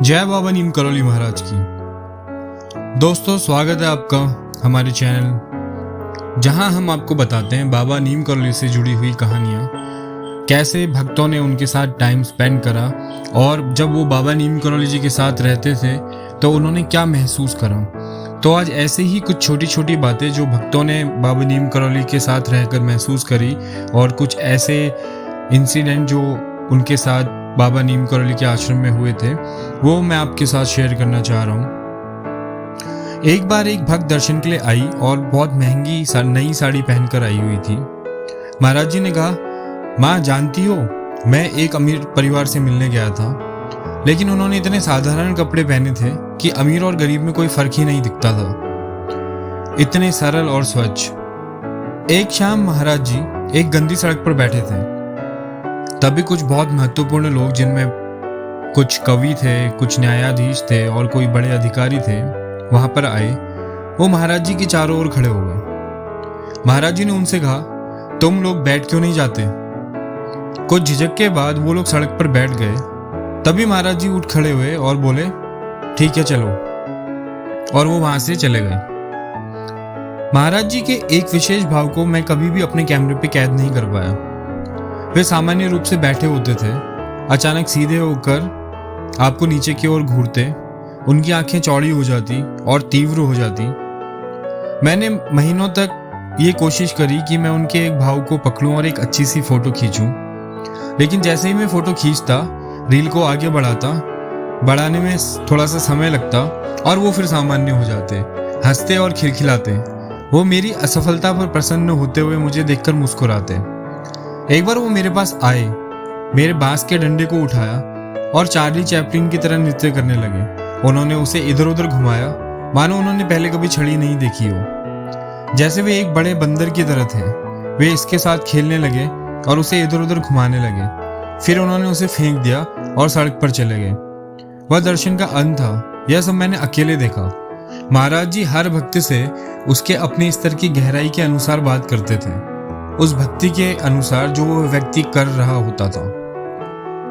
जय बाबा नीम करौली महाराज की। दोस्तों, स्वागत है आपका हमारे चैनल, जहां हम आपको बताते हैं बाबा नीम करौली से जुड़ी हुई कहानियां, कैसे भक्तों ने उनके साथ टाइम स्पेंड करा और जब वो बाबा नीम करौली जी के साथ रहते थे तो उन्होंने क्या महसूस करा। तो आज ऐसे ही कुछ छोटी छोटी बातें जो भक्तों ने बाबा नीम करौली के साथ रहकर महसूस करी और कुछ ऐसे इंसिडेंट जो उनके साथ बाबा नीम करौली के आश्रम में हुए थे, वो मैं आपके साथ शेयर करना चाह रहा हूँ। एक बार एक भक्त दर्शन के लिए आई और बहुत महंगी नई साड़ी पहनकर आई हुई थी। महाराज जी ने कहा, माँ जानती हो, मैं एक अमीर परिवार से मिलने गया था, लेकिन उन्होंने इतने साधारण कपड़े पहने थे कि अमीर और गरीब में कोई फर्क ही नहीं दिखता था, इतने सरल और स्वच्छ। एक शाम महाराज जी एक गंदी सड़क पर बैठे थे। तभी कुछ बहुत महत्वपूर्ण लोग, जिनमें कुछ कवि थे, कुछ न्यायाधीश थे और कोई बड़े अधिकारी थे, वहां पर आए। वो महाराज जी के चारों ओर खड़े हो गए। महाराज जी ने उनसे कहा, तुम लोग बैठ क्यों नहीं जाते? कुछ झिझक के बाद वो लोग सड़क पर बैठ गए। तभी महाराज जी उठ खड़े हुए और बोले, ठीक है चलो, और वो वहां से चले गए। महाराज जी के एक विशेष भाव को मैं कभी भी अपने कैमरे पे कैद नहीं कर पाया। वे सामान्य रूप से बैठे होते थे, अचानक सीधे होकर आपको नीचे की ओर घूरते, उनकी आंखें चौड़ी हो जाती और तीव्र हो जाती। मैंने महीनों तक ये कोशिश करी कि मैं उनके एक भाव को पकड़ूं और एक अच्छी सी फोटो खींचूं, लेकिन जैसे ही मैं फोटो खींचता, रील को आगे बढ़ाने में थोड़ा सा समय लगता और वो फिर सामान्य हो जाते, हंसते और खिलखिलाते। वो मेरी असफलता पर प्रसन्न होते हुए मुझे देखकर मुस्कुराते। एक बार वो मेरे पास आए, मेरे बांस के डंडे को उठाया और चार्ली चैपलिन की तरह नृत्य करने लगे। उन्होंने उसे इधर उधर घुमाया, मानो उन्होंने पहले कभी छड़ी नहीं देखी हो। जैसे वे एक बड़े बंदर की तरह थे, वे इसके साथ खेलने लगे और उसे इधर उधर घुमाने लगे। फिर उन्होंने उसे फेंक दिया और सड़क पर चले गए। वह दर्शन का अंत था। यह सब मैंने अकेले देखा। महाराज जी हर भक्त से उसके अपने स्तर की गहराई के अनुसार बात करते थे, उस भक्ति के अनुसार जो वो व्यक्ति कर रहा होता था।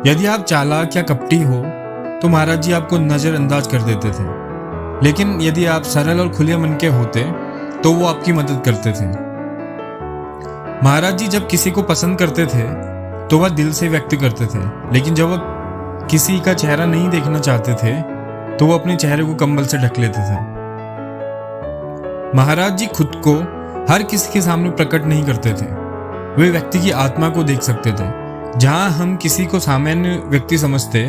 यदि आप चालाक या कपटी हो तो महाराज जी आपको नजरअंदाज कर देते थे, लेकिन यदि आप सरल और खुले मन के होते तो वो आपकी मदद करते थे। महाराज जी जब किसी को पसंद करते थे तो वह दिल से व्यक्त करते थे, लेकिन जब वह किसी का चेहरा नहीं देखना चाहते थे तो वो अपने चेहरे को कंबल से ढक लेते थे। महाराज जी खुद को हर किसी के सामने प्रकट नहीं करते थे। वे व्यक्ति की आत्मा को देख सकते थे। जहां हम किसी को सामान्य व्यक्ति समझते,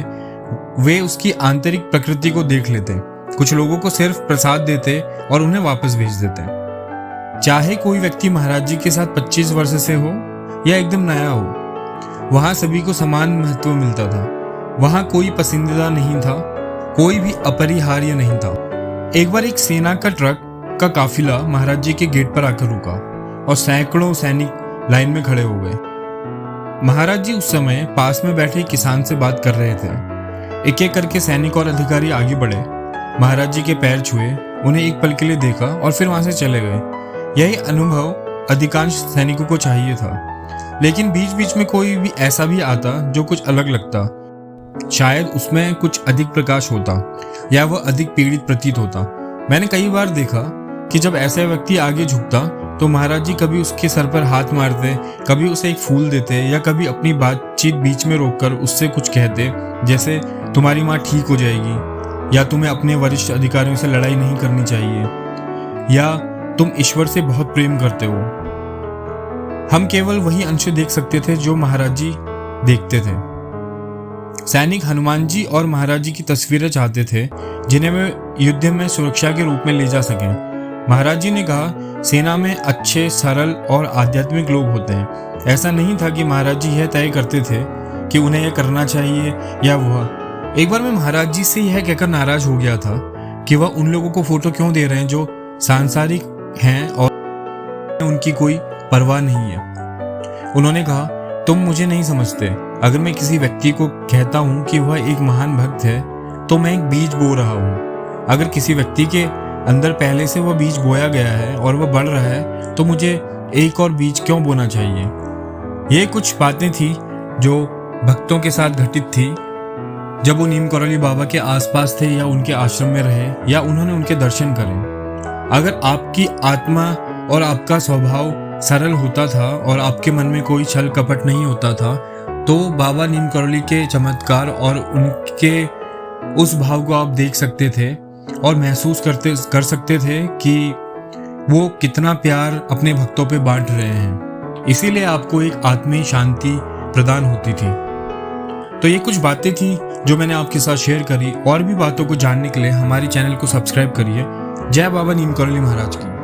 वे उसकी आंतरिक प्रकृति को देख लेते। कुछ लोगों को सिर्फ प्रसाद देते और उन्हें वापस भेज देते। चाहे कोई व्यक्ति महाराज जी के साथ 25 वर्ष से हो या एकदम नया हो, वहां सभी को समान महत्व मिलता था। वहां कोई पसंदीदा नहीं था, कोई भी अपरिहार्य नहीं था। एक बार एक सेना का ट्रक का काफिला महाराज जी के गेट पर आकर रुका और सैकड़ों सैनिक लाइन में खड़े हो गए। महाराज जी उस समय पास में बैठे किसान से बात कर रहे थे। एक एक करके सैनिक और अधिकारी आगे बढ़े, महाराज जी के पैर छुए, उन्हें एक पल के लिए देखा और फिर वहां से चले गए। यही अनुभव अधिकांश सैनिकों को चाहिए था, लेकिन बीच बीच में कोई भी ऐसा भी आता जो कुछ अलग लगता। शायद उसमें कुछ अधिक प्रकाश होता या वह अधिक पीड़ित प्रतीत होता। मैंने कई बार देखा कि जब ऐसा व्यक्ति आगे झुकता तो महाराज जी कभी उसके सर पर हाथ मारते, कभी उसे एक फूल देते या कभी अपनी बातचीत बीच में रोककर उससे कुछ कहते, जैसे तुम्हारी माँ ठीक हो जाएगी, या तुम्हें अपने वरिष्ठ अधिकारियों से लड़ाई नहीं करनी चाहिए, या तुम ईश्वर से बहुत प्रेम करते हो। हम केवल वही अंश देख सकते थे जो महाराज जी देखते थे। सैनिक हनुमान जी और महाराज जी की तस्वीरें चाहते थे, जिन्हें वे युद्ध में सुरक्षा के रूप में ले जा सकें। महाराज जी ने कहा, सेना में अच्छे, सरल और आध्यात्मिक लोग होते हैं। ऐसा नहीं था कि महाराज जी यह तय करते थे कि उन्हें यह करना चाहिए या वह। एक बार मैं महाराज जी से यह कहकर नाराज हो गया था कि वह उन लोगों को फोटो क्यों दे रहे हैं जो सांसारिक हैं और उनकी कोई परवाह नहीं है। उन्होंने कहा, तुम मुझे नहीं समझते। अगर मैं किसी व्यक्ति को कहता हूँ कि वह एक महान भक्त है तो मैं एक बीज बो रहा हूँ। अगर किसी व्यक्ति के अंदर पहले से वह बीज बोया गया है और वह बढ़ रहा है तो मुझे एक और बीज क्यों बोना चाहिए? ये कुछ बातें थी जो भक्तों के साथ घटित थी जब वो नीम करौली बाबा के आसपास थे या उनके आश्रम में रहे या उन्होंने उनके दर्शन करे। अगर आपकी आत्मा और आपका स्वभाव सरल होता था और आपके मन में कोई छल कपट नहीं होता था, तो बाबा नीम करौली के चमत्कार और उनके उस भाव को आप देख सकते थे और महसूस कर सकते थे कि वो कितना प्यार अपने भक्तों पे बांट रहे हैं। इसीलिए आपको एक आत्मीय शांति प्रदान होती थी। तो ये कुछ बातें थी जो मैंने आपके साथ शेयर करी। और भी बातों को जानने के लिए हमारे चैनल को सब्सक्राइब करिए। जय बाबा नीम करौली महाराज की।